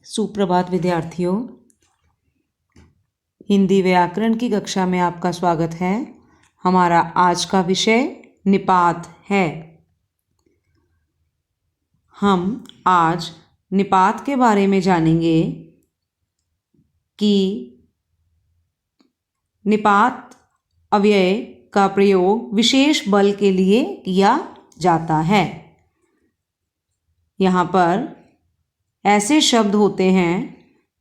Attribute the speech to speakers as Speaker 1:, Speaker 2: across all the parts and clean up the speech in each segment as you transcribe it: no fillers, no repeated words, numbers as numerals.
Speaker 1: सुप्रभात विद्यार्थियों, हिंदी व्याकरण की कक्षा में आपका स्वागत है। हमारा आज का विषय निपात है। हम आज निपात के बारे में जानेंगे कि निपात अव्यय का प्रयोग विशेष बल के लिए किया जाता है। यहाँ पर ऐसे शब्द होते हैं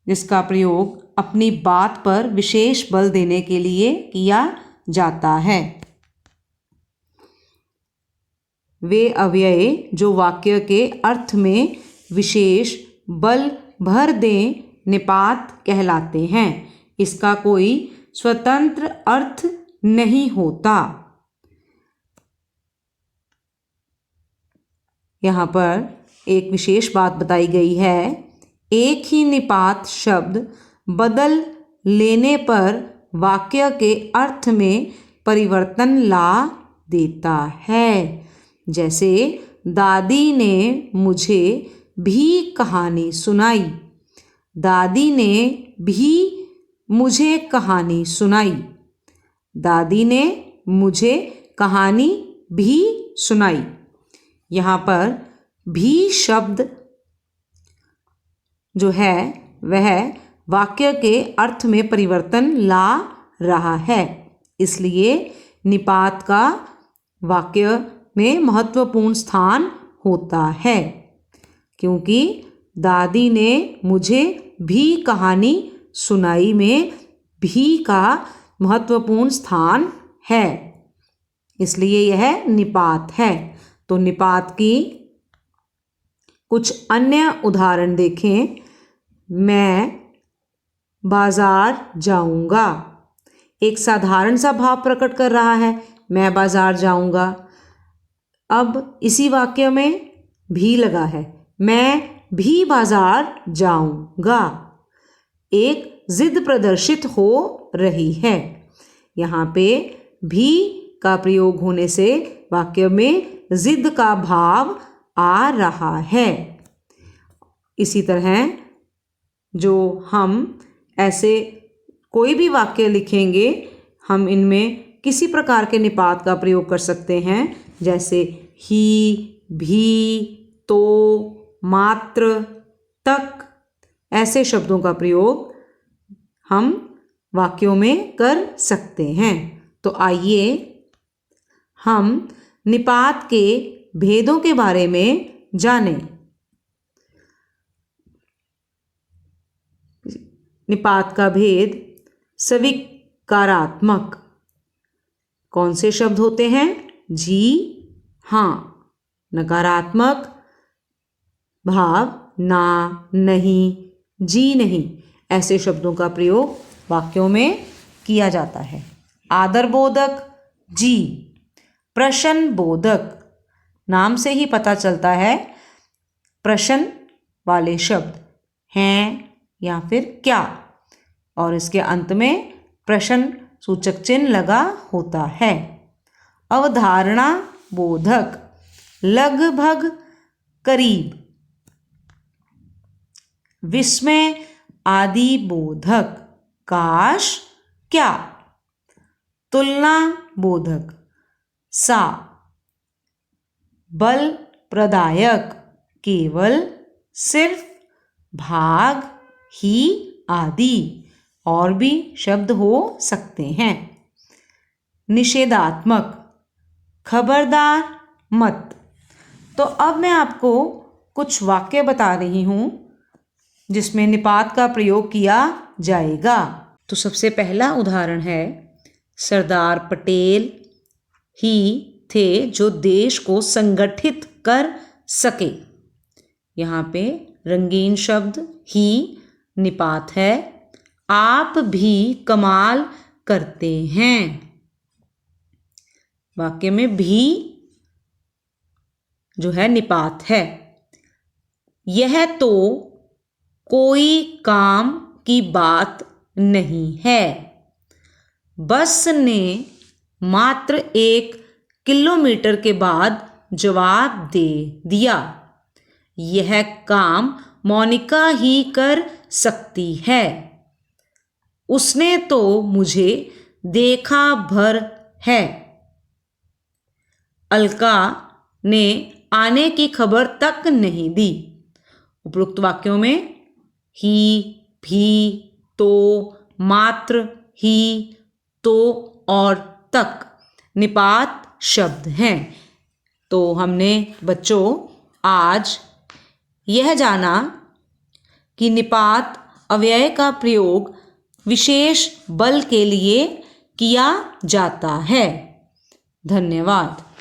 Speaker 1: जिसका प्रयोग अपनी बात पर विशेष बल देने के लिए किया जाता है। वे अव्यय जो वाक्य के अर्थ में विशेष बल भर दें निपात कहलाते हैं। इसका कोई स्वतंत्र अर्थ नहीं होता। यहाँ पर एक विशेष बात बताई गई है। एक ही निपात शब्द बदल लेने पर वाक्य के अर्थ में परिवर्तन ला देता है। जैसे दादी ने मुझे भी कहानी सुनाई। दादी ने भी मुझे कहानी सुनाई। दादी ने मुझे कहानी भी सुनाई। यहाँ पर भी शब्द जो है वह वाक्य के अर्थ में परिवर्तन ला रहा है। इसलिए निपात का वाक्य में महत्वपूर्ण स्थान होता है, क्योंकि दादी ने मुझे भी कहानी सुनाई में भी का महत्वपूर्ण स्थान है, इसलिए यह निपात है। तो निपात की कुछ अन्य उदाहरण देखें। मैं बाजार जाऊंगा एक साधारण सा भाव प्रकट कर रहा है, मैं बाजार जाऊंगा। अब इसी वाक्य में भी लगा है, मैं भी बाजार जाऊंगा। एक जिद प्रदर्शित हो रही है। यहाँ पे भी का प्रयोग होने से वाक्य में जिद का भाव आ रहा है। इसी तरह जो हम ऐसे कोई भी वाक्य लिखेंगे, हम इनमें किसी प्रकार के निपात का प्रयोग कर सकते हैं। जैसे ही, भी, तो, मात्र, तक, ऐसे शब्दों का प्रयोग हम वाक्यों में कर सकते हैं। तो आइए हम निपात के भेदों के बारे में जानें। निपात का भेद स्वीकारात्मक कौन से शब्द होते हैं? जी हाँ। नकारात्मक भाव ना, नहीं, जी नहीं, ऐसे शब्दों का प्रयोग वाक्यों में किया जाता है। आदरबोधक जी। प्रश्न बोधक, नाम से ही पता चलता है प्रश्न वाले शब्द हैं या फिर क्या, और इसके अंत में प्रश्न सूचक चिन्ह लगा होता है। अवधारणा बोधक, लगभग, करीब। विस्मय आदि बोधक, काश, क्या। तुलना बोधक, सा। बल प्रदायक, केवल, सिर्फ, भाग, ही आदि, और भी शब्द हो सकते हैं। निषेधात्मक, खबरदार मत। तो अब मैं आपको कुछ वाक्य बता रही हूँ जिसमें निपात का प्रयोग किया जाएगा। तो सबसे पहला उदाहरण है, सरदार पटेल ही थे जो देश को संगठित कर सके। यहाँ पे रंगीन शब्द ही निपात है। आप भी कमाल करते हैं। वाक्य में भी जो है निपात है। यह तो कोई काम की बात नहीं है। बस ने मात्र 1 किलोमीटर के बाद जवाब दे दिया। यह काम मोनिका ही कर सकती है। उसने तो मुझे देखा भर है। अलका ने आने की खबर तक नहीं दी। उपरोक्त वाक्यों में ही, भी, तो, मात्र, ही, तो और तक निपात शब्द हैं। तो हमने बच्चों आज यह जाना कि निपात अव्यय का प्रयोग विशेष बल के लिए किया जाता है। धन्यवाद।